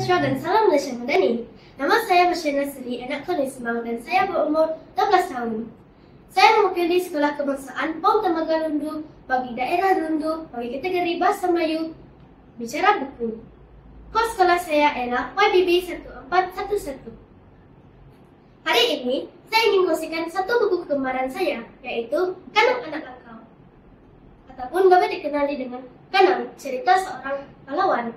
sejahtera dan salam Malaysia Madani. Nama saya Masyena Seri, anak Konismang dan saya berumur 12 tahun. Saya mewakili Sekolah Kebangsaan POM Temanggah Lundu bagi daerah Lundu bagi kategori Bahasa Melayu bicara buku. Kod sekolah saya ialah YBB 1411. Hari ini, saya ingin kongsikan satu buku kegemaran saya, iaitu Kanang Anak Langkau, ataupun dapat dikenali dengan Kanang, cerita seorang pahlawan.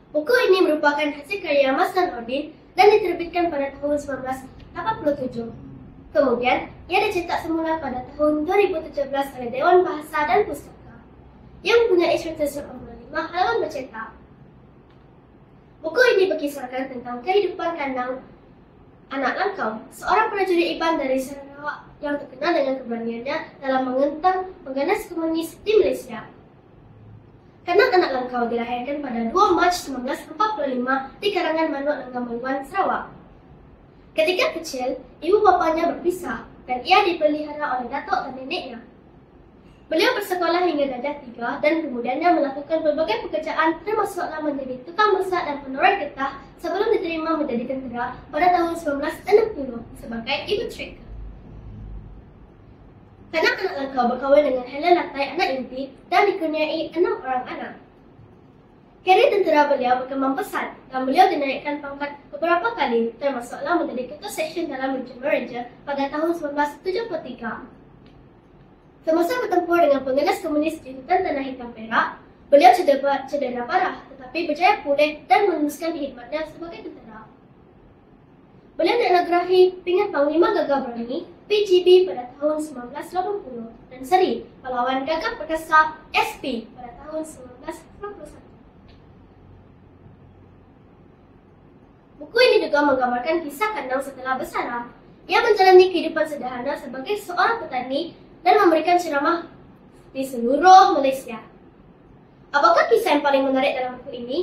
Buku ini merupakan hasil karya Mas dan Ordin dan diterbitkan pada tahun 1987. Kemudian, ia dicetak semula pada tahun 2017 oleh Dewan Bahasa dan Pustaka yang mempunyai 195 halaman bercetak. Buku ini berkisarkan tentang kehidupan Kanang Anak Langkau, seorang prajurit Iban dari Sarawak yang terkenal dengan keberaniannya dalam menentang pengganas komunis di Malaysia. Kanang Anak Langkau dilahirkan pada 2 Mac 1945 di karangan Manuk Langgar Sarawak. Ketika kecil, ibu bapanya berpisah dan ia dipelihara oleh datuk dan neneknya. Beliau bersekolah hingga darjah 3 dan kemudiannya melakukan berbagai pekerjaan termasuklah menjadi tukang masak dan penurai getah sebelum diterima menjadi tentera pada tahun 1960 sebagai ibu trika. Kanang Anak Langkau berkahwin dengan Helen Latai, anak inti, dan dikurniai 6 orang anak. Karier tentera beliau berkembang pesat dan beliau dinaikkan pangkat beberapa kali, termasuklah menjadi ketua seksyen dalam Regiment Ranger pada tahun 1973. Semasa bertempur dengan pengganas komunis di hutan Tanah Hitam Perak, beliau cedera parah tetapi berjaya pulih dan meneruskan khidmatnya sebagai tentera. Beliau dianugerahi pinggat Panglima Gagah Berani PGB pada tahun 1980 dan Seri Pahlawan Gagah Perkasa SP pada tahun 1991. Buku ini juga menggambarkan kisah Kanang setelah bersara. Ia menjalani kehidupan sederhana sebagai seorang petani dan memberikan ceramah di seluruh Malaysia. Apakah kisah yang paling menarik dalam buku ini?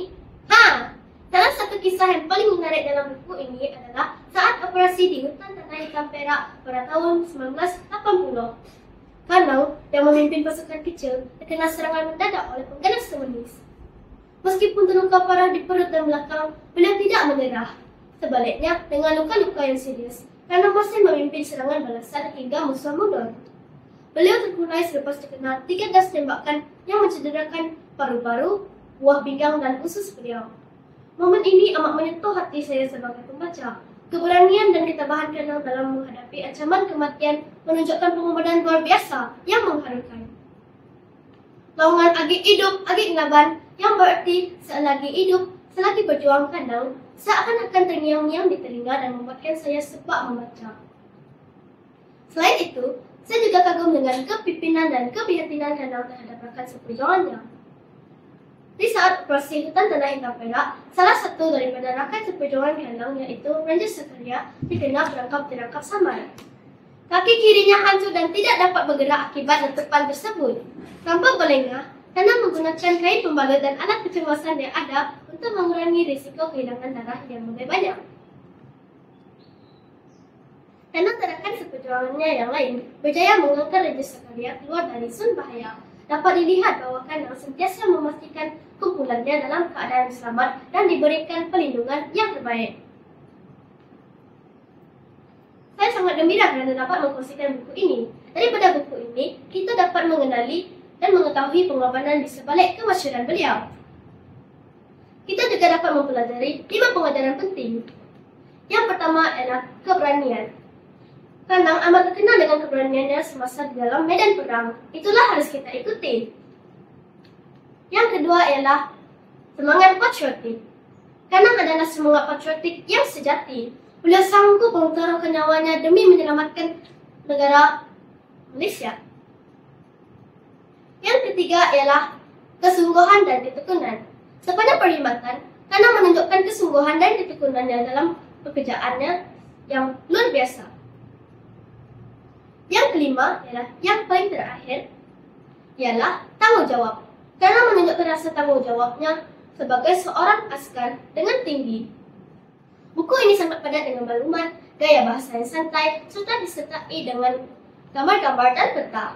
Salah satu kisah yang paling menarik dalam buku ini adalah saat operasi di hutan Tanah Hitam Perak pada tahun 1980. Kanang yang memimpin pasukan kecil terkena serangan mendadak oleh pengganas komunis. Meskipun terluka parah di perut dan belakang, beliau tidak menyerah. Sebaliknya, dengan luka-luka yang serius, Kanang masih memimpin serangan balasan hingga musuh mundur. Beliau terkulai selepas terkena 3 gas tembakan yang mencederakan paru-paru, buah pinggang dan usus beliau. Momen ini amat menyentuh hati saya sebagai pembaca. Keberanian dan ketabahan Kanang dalam menghadapi ancaman kematian menunjukkan pengorbanan luar biasa yang mengharukan. Laungan Agik Hidup, Agik Ngelaban, yang berarti selagi hidup, selagi berjuang Kanang, seakan-akan terngiang-ngiang di telinga dan membuatkan saya sebab membaca. Selain itu, saya juga kagum dengan kepimpinan dan keprihatinan Kanang terhadap rakan seperjuangannya. Di saat operasi hutan Tanah Hitam Perak, salah satu daripada rakan seperjuangan Kanang, yaitu Ranger Sekaria, dikenal terangkap samar. Kaki kirinya hancur dan tidak dapat bergerak akibat letupan tersebut. Tanpa berlengah, Kanang menggunakan kain pembalut dan alat kecemasan yang ada untuk mengurangi risiko kehilangan darah yang lebih banyak. Kanang dan rakan seperjuangannya yang lain berjaya mengangkat Ranger Sekaria keluar dari zon bahaya. Dapat dilihat bahawa Kanang sentiasa memastikan kumpulannya dalam keadaan selamat dan diberikan perlindungan yang terbaik. Saya sangat gembira kerana dapat mengkongsikan buku ini. Daripada buku ini, kita dapat mengenali dan mengetahui pengorbanan di sebalik kemasyhuran beliau. Kita juga dapat mempelajari 5 pengajaran penting. Yang pertama ialah keberanian. Kanang amat terkenal dengan keberaniannya semasa di dalam medan perang. Itulah harus kita ikuti. Yang kedua ialah semangat patriotik. Kanang adalah semangat patriotik yang sejati. Beliau sanggup mengutarukan nyawanya demi menyelamatkan negara Malaysia. Yang ketiga ialah kesungguhan dan ketekunan. Sepanjang perkhidmatan, Kanang menunjukkan kesungguhan dan ketekunannya dalam pekerjaannya yang luar biasa. Yang kelima ialah yang paling terakhir ialah tanggungjawab. Kanang menunjukkan rasa tanggungjawabnya sebagai seorang askar dengan tinggi. Buku ini sangat padat dengan maklumat, gaya bahasa yang santai, serta disertai dengan gambar-gambar dan peta.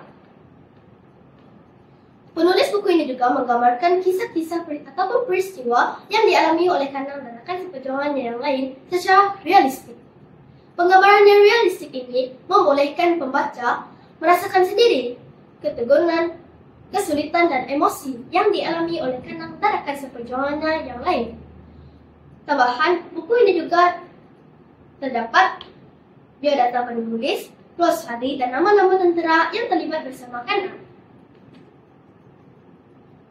Penulis buku ini juga menggambarkan kisah-kisah ataupun peristiwa yang dialami oleh Kanang dan rakan seperjuangannya yang lain secara realistik. Penggambaran yang realistik ini membolehkan pembaca merasakan sendiri keteguran, kesulitan dan emosi yang dialami oleh Kanang dan rakan seperjuangannya yang lain. Tambahan, buku ini juga terdapat biodata penulis, glosari dan nama-nama tentera yang terlibat bersama Kanang.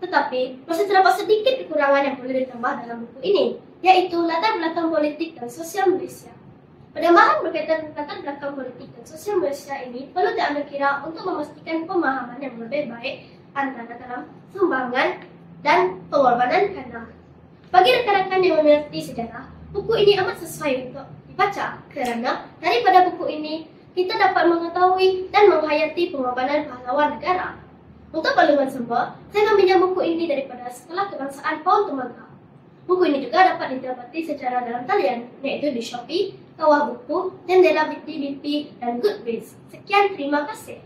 Tetapi, masih terdapat sedikit kekurangan yang perlu ditambah dalam buku ini, yaitu latar belakang politik dan sosial Malaysia. Penambahan berkaitan latar belakang politik dan sosial Malaysia ini perlu diambil kira untuk memastikan pemahaman yang lebih baik antara dalam sumbangan dan pengorbanan Kanang. Bagi rekan-rekan yang mengerti sejarah, buku ini amat sesuai untuk dibaca kerana daripada buku ini kita dapat mengetahui dan menghayati pengorbanan pahlawan negara. Untuk makluman semua, saya meminjam buku ini daripada Sekolah Kebangsaan Paul Temagah. Buku ini juga dapat didapati secara dalam talian, iaitu di Shopee, Kawah Buku, Jendela BT, dan Goodreads. Sekian, terima kasih.